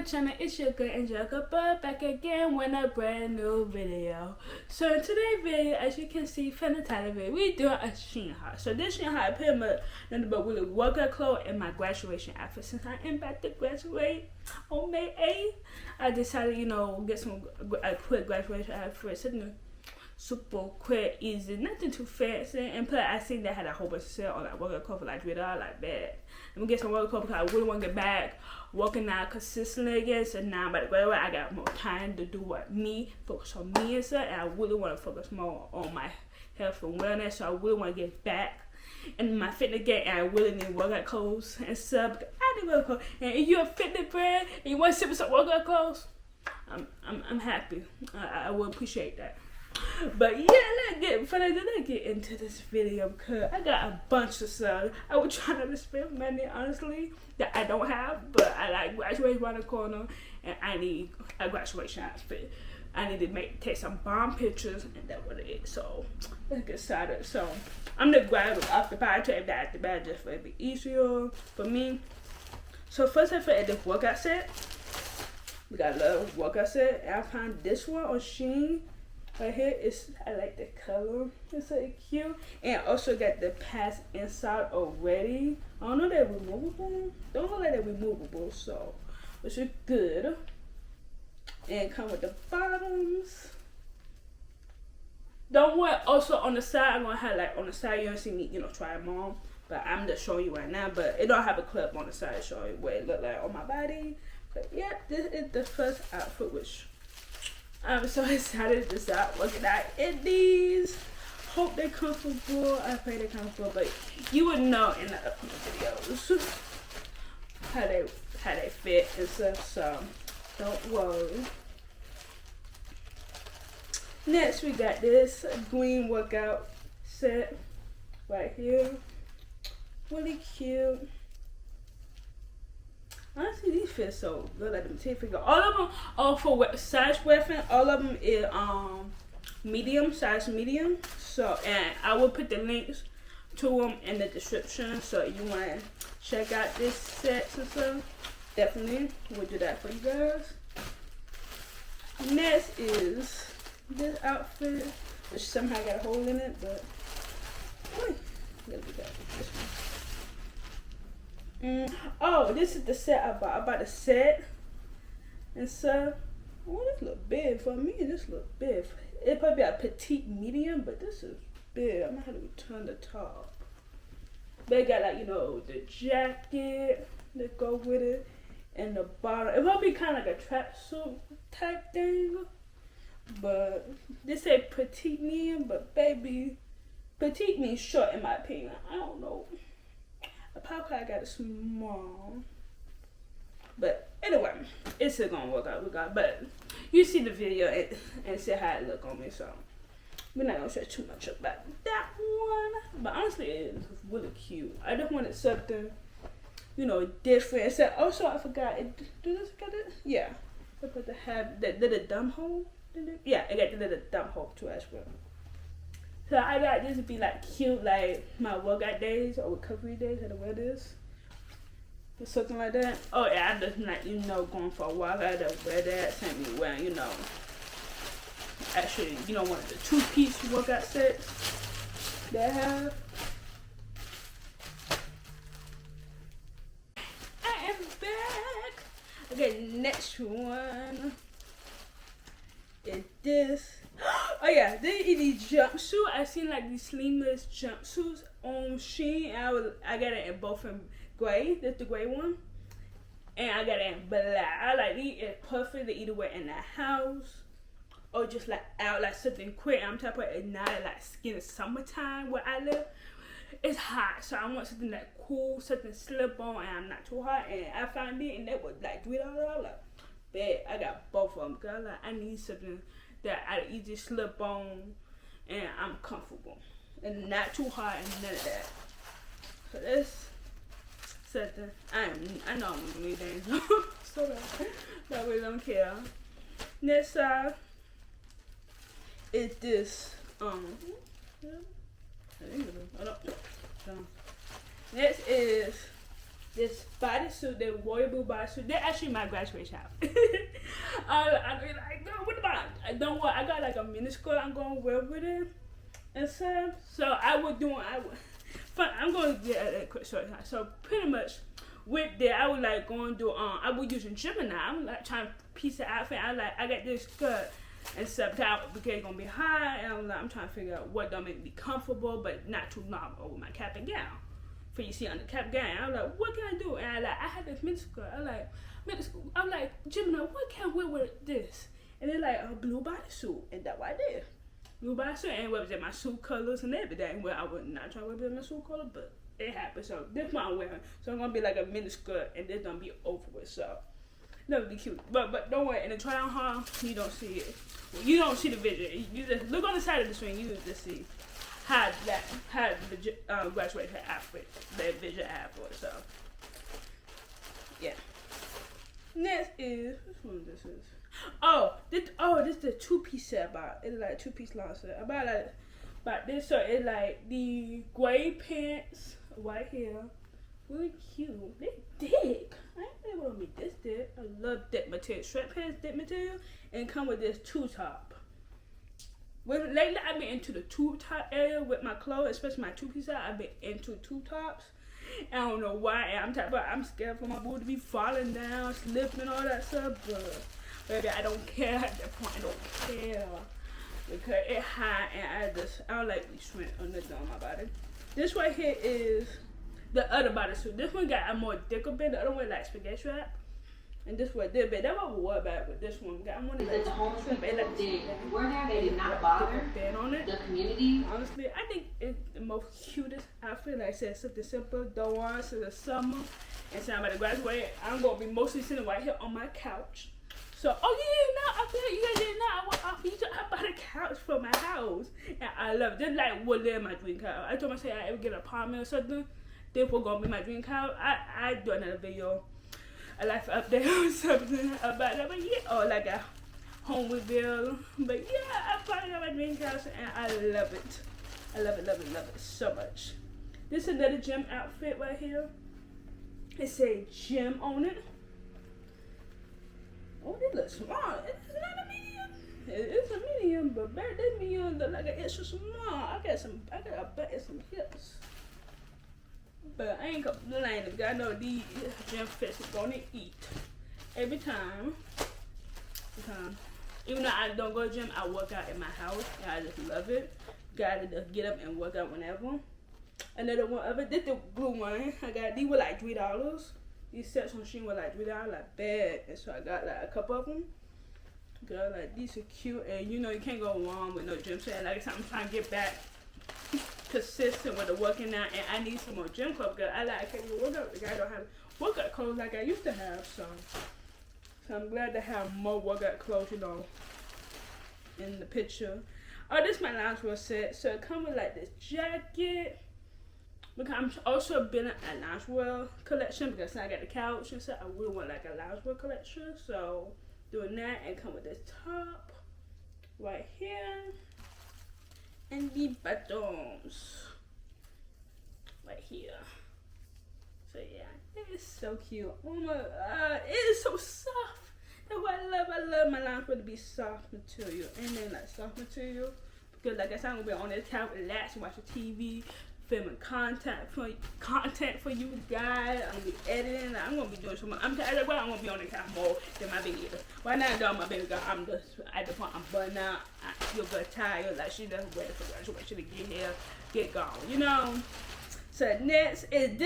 my channel, it's your girl Angelica, but back again with a brand new video. So in today's video, as you can see from the title video, we doing a SHEIN haul. So this SHEIN haul, I pretty much nothing but really workout clothes and my graduation outfit. Since I am about to graduate on May 8th, I decided, get a quick graduation outfit, something super quick, easy, nothing too fancy. And plus, I seen they had a whole bunch of sale on like workout clothes for like $3, like that. I'm gonna get some workout clothes because I really want to get back working out consistently again. So now I'm about to graduate, I got more time to do focus on me and stuff. And I really want to focus more on my health and wellness. So I really want to get back in my fitness game, and I really need workout clothes and stuff. I need workout clothes. And if you're a fitness brand and you want to sip some workout clothes, I'm happy. I will appreciate that. But yeah, let's get into this video because I got a bunch of stuff. I was trying not to spend money, honestly, that I don't have, but I like graduation around the corner and I need a graduation outfit. I need to take some bomb pictures, and that's what it is. So let's get started. So I'm gonna grab it off the pie tape that at the back just for it to be easier for me. So first I fit this workout set. We got a little workout set, and I found this one on SHEIN. Right here, I like the color. It's so cute. And also got the pads inside already. I don't know they're removable. Don't look like they're removable, so which is good. And come with the bottoms. Don't worry. Also on the side, I'm gonna have like on the side. You don't see me, try them on. But I'm just showing you right now. But it don't have a clip on the side showing what it look like on my body. But yeah, this is the first outfit, which I'm so excited to start working out in these. Hope they're comfortable. I pray they're comfortable, but you would know in the upcoming videos how they fit and stuff. So don't worry. Next, we got this green workout set right here. Really cute. Honestly, these fit so good. Like them figure. All of them are for size reference. All of them is size medium. So, and I will put the links to them in the description. So you want to check out this set and stuff, definitely we'll do that for you guys. Next is this outfit, which somehow got a hole in it, but this one. Oh, this is the set I bought. I bought a set and stuff. Oh, this look big for me. This look big. It probably a petite medium, but this is big. I'm gonna have to return the top. They got like the jacket that go with it and the bottom. It will be kind of like a tracksuit type thing, but this say petite medium, but baby, petite means short in my opinion. I don't know. Probably I got it small, but anyway, it's still gonna work out. But you see the video and see how it look on me, so we're not gonna say too much about that one. But honestly, it's really cute. I just wanted something, different. So also I forgot. Do this got it? Yeah. I put the that little dumb hole. Yeah, I got the little dumb hole too as well. So I got this to be like cute, like my workout days or recovery days. I had to wear this or something like that. Oh yeah, I just like going for a walk. I had to wear that. Same me wearing actually one of the 2-piece workout sets that I have. I am back. Okay, next one is this. Oh yeah, they these jumpsuit. I seen like these sleeveless jumpsuits on SHEIN. I got it in both in gray. That's the gray one, and I got it in black. I like these. It's perfect to either wear in the house or just like out, like something quick. I'm talking about now like skin of summertime where I live. It's hot, so I want something like cool, something slip on, and I'm not too hot. And I found it, and they was like $3. Like, bet I got both of them. Cause I need something that I easily slip on and I'm comfortable and not too hot and none of that. So that's something I know I'm gonna need things. So that way I don't care. Next side is this next is this bodysuit, the royal blue bodysuit. They're actually my graduation outfit. I mean, like, no, what about? I don't want. I got like a mini skirt I'm gonna wear with it and stuff. So I'm gonna get a quick story time. So pretty much with that, I was like going to I was using Gemini. I'm like trying to piece the outfit. I got this skirt and stuff because it's gonna be high, and I'm trying to figure out what don't make me comfortable but not too long over my cap and gown. For you see on the cap gown, I'm like, what can I do? And I had this mini skirt. I'm like, Gemini, what can I wear with this? And they're like a blue bodysuit, and that's what I did. Blue bodysuit, and represent my suit colors and everything. Well, I would not try to represent my suit color, but it happened. So this one I'm wearing. So I'm gonna be like a mini skirt, and this gonna be over with. So that would be cute. But don't worry. In the try on haul, you don't see it. Well, you don't see the vision. You just look on the side of the screen. You just see how the graduation outfit, that vision have for it. So yeah. Next is which one this is? This is the 2-piece set about. It's like 2-piece long set. About this, so it's like the gray pants right here. Really cute. They thick. I ain't able to make this thick. I love thick material. Sweatpants, thick material, and come with this two-top. Lately, I've been into the two-top area with my clothes, especially my 2-piece set. I've been into two-tops. I don't know why. I'm scared for my booty to be falling down, slipping, all that stuff. But baby, I don't care at that point. I don't care because it's high, and I don't like restraint on my body. This right here is the other bodysuit. This one got a more thicker bit. The other one like spaghetti strap. And this one did bit. That's what we were about with this one. I wanted like the home people were there. They did not bother on it. The community. Honestly, I think it's the most cutest outfit. Like I said, something simple. Don't want to the summer. And so I'm about to graduate. I'm gonna be mostly sitting right here on my couch. So, I feel like you guys didn't know. I bought a couch for my house. And I love it. Just like what live my dream couch. I told myself I ever get an apartment or something. This will gonna be my dream couch. I do another video, a life update or something about that. But yeah, or like a home reveal. But yeah, I finally got my dream couch and I love it. I love it so much. This is another gym outfit right here. It says gym on it. Oh, this looks small. It's not a medium. It's a medium, but back this medium look like an extra small. I got a butt and some hips. But I ain't complaining because I know these gym fits is gonna eat every time. Even though I don't go to the gym, I work out in my house and I just love it. Gotta just get up and work out whenever. Another one of it, this the blue one. I got these were like $3. These sets on SHEIN were like $3, like bad. And so I got like a couple of them. Girl, like these are cute, and you know you can't go wrong with no gym set. Like I said, I'm trying to get back consistent with the working out, and I need some more gym clothes. Girl, I can't even work out. I don't have workout clothes like I used to have, so I'm glad to have more workout clothes, you know, in the picture. Oh, this is my loungewear set. So it comes with like this jacket. Because I'm also building a loungewear collection because I got the couch and stuff. I really want like a loungewear collection. So doing that and come with this top right here. And the buttons right here. So yeah, it is so cute. Oh my god, it is so soft. That's what I love. I love my loungewear to be soft material. And then like soft material. Because like I said, I'm gonna be on this couch, relax, watch the TV, filming content for you guys. I'm gonna be editing. I'm gonna be doing so much. I'm gonna be on the couch more than my baby. Right now, though, my baby girl, I'm just at the point I'm burning out. I feel good, tired. Like she doesn't ready for graduation to get here, get gone. You know. So next is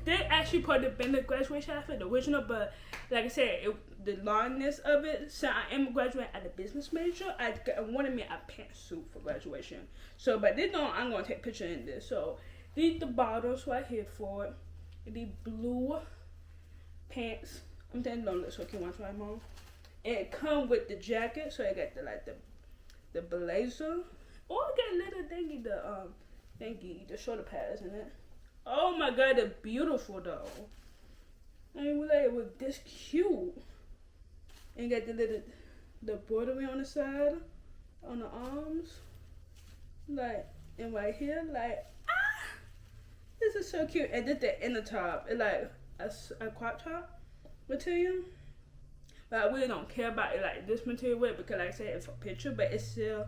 they actually put the been the graduation outfit, the original, but like I said, the longness of it. So I am graduating at a business major. I wanted me a pantsuit for graduation. So, but this one I'm gonna take a picture in this. So these the bottles right here for it. The blue pants. I'm telling you, don't look so cute. Want to try them on? And it come with the jacket. So I got the blazer. Oh, I got a little thingy, the shoulder pads in it. Oh my god, they're beautiful though. I mean, like it was this cute. And got the bordering on the side, on the arms, like, and right here, like, this is so cute. And then the inner top, it like a crop top material. But I really don't care about it like this material with, because like I said, it's a picture, but it's still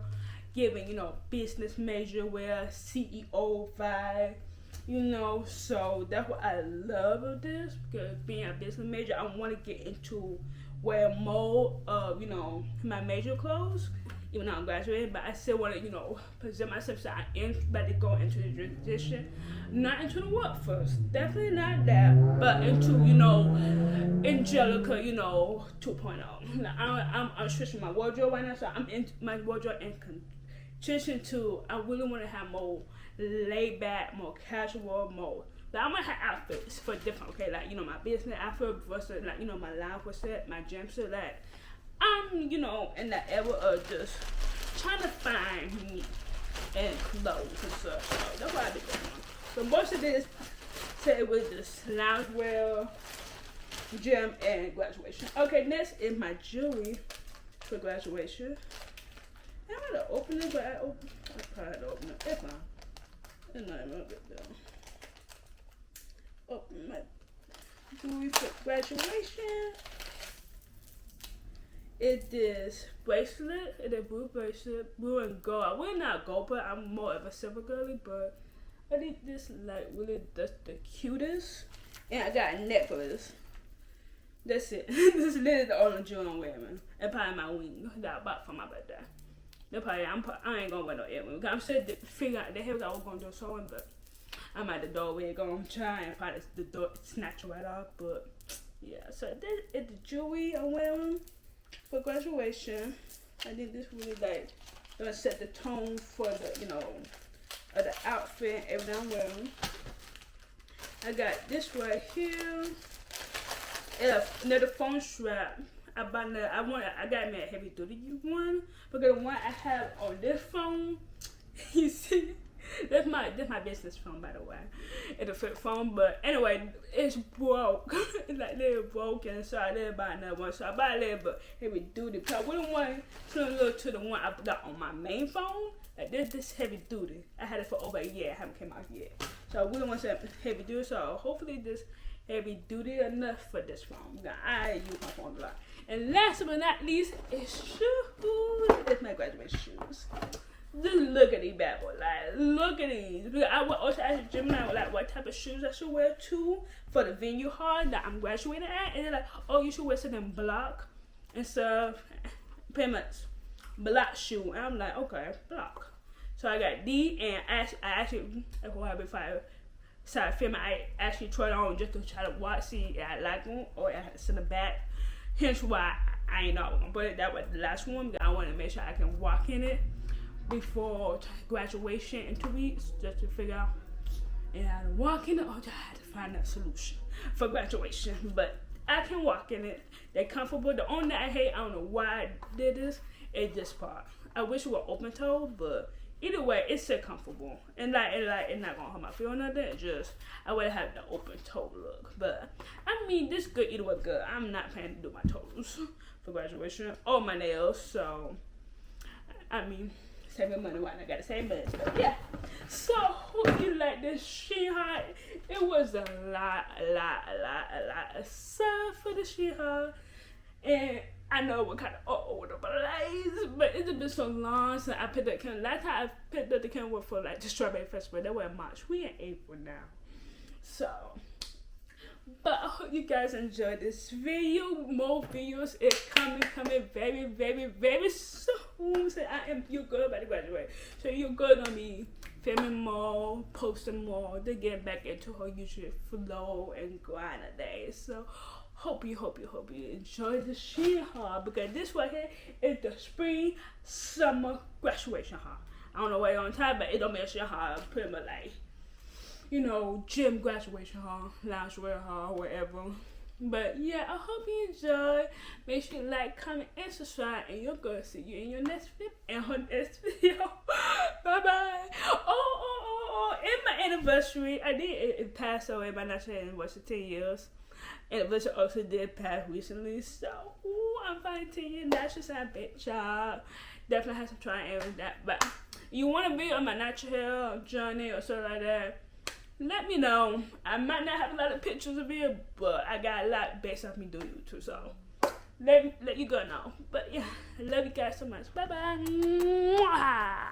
giving, you know, business measure wear, CEO vibe, you know. So that's what I love of this, because being a business major, I want to get into wear more of, you know, my major clothes, even though I'm graduating. But I still want to, you know, present myself, so I am about to go into the transition, not into the workforce, definitely not that, but into, you know, Angelica, you know, 2.0. I'm switching my wardrobe right now, so I'm in my wardrobe and transition to, I really want to have more laid back, more casual, more. Like, I'm gonna have outfits for different, okay, like, you know, my business outfit versus, like, you know, my loungewear set, my gym set. Like, I'm, you know, in the era of just trying to find me and clothes and stuff. So that's what I be doing. So most of this said it was just loungewear, gym, and graduation. Okay, next is my jewelry for graduation. I'm gonna open it, but I probably had to open it. It's fine. It's not even a big deal. Open my jewelry for graduation. It is bracelet. It is blue bracelet, blue and gold. I will not gold, but I'm more of a silver girly. But I think this like really the cutest. And I got a necklace. That's it. This is literally the only jewelry I'm wearing, and probably my wing that I bought for my birthday. I ain't gonna wear no earring. I'm still figuring out the hell I was gonna do sewing, but I'm at the doorway gonna try and probably the door snatch right off. But yeah, so this is the jewelry I'm wearing for graduation. I think this really like gonna set the tone for the, you know, of the outfit, everything I'm wearing. I got this right here. It's another phone strap. I got me a heavy duty one, because the one I have on this phone, you see, that's my business phone, by the way. It's a flip phone, but anyway, it's broke. It's like they're broken, so I didn't buy another one. So I bought a little bit heavy duty, because I wouldn't want to look to the one I got on my main phone. Like this heavy duty. I had it for over a year. I haven't came out yet, so I wouldn't want to heavy duty. So hopefully this heavy duty enough for this phone. I use my phone a lot. And last but not least is shoes. It's my graduation shoes. Just look at these bad boys. Like, look at these. I would also ask Gemini like what type of shoes I should wear too for the venue hall that I'm graduating at. And they're like, oh, you should wear something block and stuff. Pretty much block shoe. And I'm like, okay, block. So I got these, and I actually, started filming, I actually tried on just to try to watch, see if I like them or I had to send it back. Hence why I ain't know I was gonna put it. That was the last one, because I wanted to make sure I can walk in it before graduation in 2 weeks, just to figure out and I had to walk in it, or I had to find a solution for graduation. But I can walk in it. They're comfortable. The only thing I hate, I don't know why I did this, is this part. I wish it were open toe, but either way, it's still comfortable. And it's not gonna hurt my feet or nothing. It's just, I would have the open toe look. But I mean, this good either way good. I'm not planning to do my toes for graduation or my nails. So, I mean, saving money, why not gotta save money? But yeah. So, hope you like this SHEIN haul. It was a lot of stuff for the SHEIN haul. And I know we're kind of all over the place, but it's been so long since I picked up the camera. Last time I picked up the camera for like the Strawberry Festival. That was in March. We in April now. So, but I hope you guys enjoyed this video. More videos is coming very, very, very soon. So you're good about to graduate. So you're good on me filming more, posting more, to get back into her usual flow and grind a day. So hope you enjoy the SHEIN haul, because this right here is the spring summer graduation haul. I don't know why you're on time, but it don't make a SHEIN haul. Pretty much like, you know, gym graduation haul, loungewear haul, whatever. But yeah, I hope you enjoy. Make sure you like, comment, and subscribe. And you're gonna see you in your next video. And her next video. Bye bye. Oh, it's my anniversary. I did it passed away. My natural anniversary, 10 years. Anniversary also did pass recently. So, I'm fine 10 years. Natural side, big job. Definitely have to try and with that. But you want to be on my natural hair journey or something like that, let me know. I might not have a lot of pictures of it, but I got a lot based off me doing YouTube, so let you go know. But yeah, I love you guys so much. Bye bye.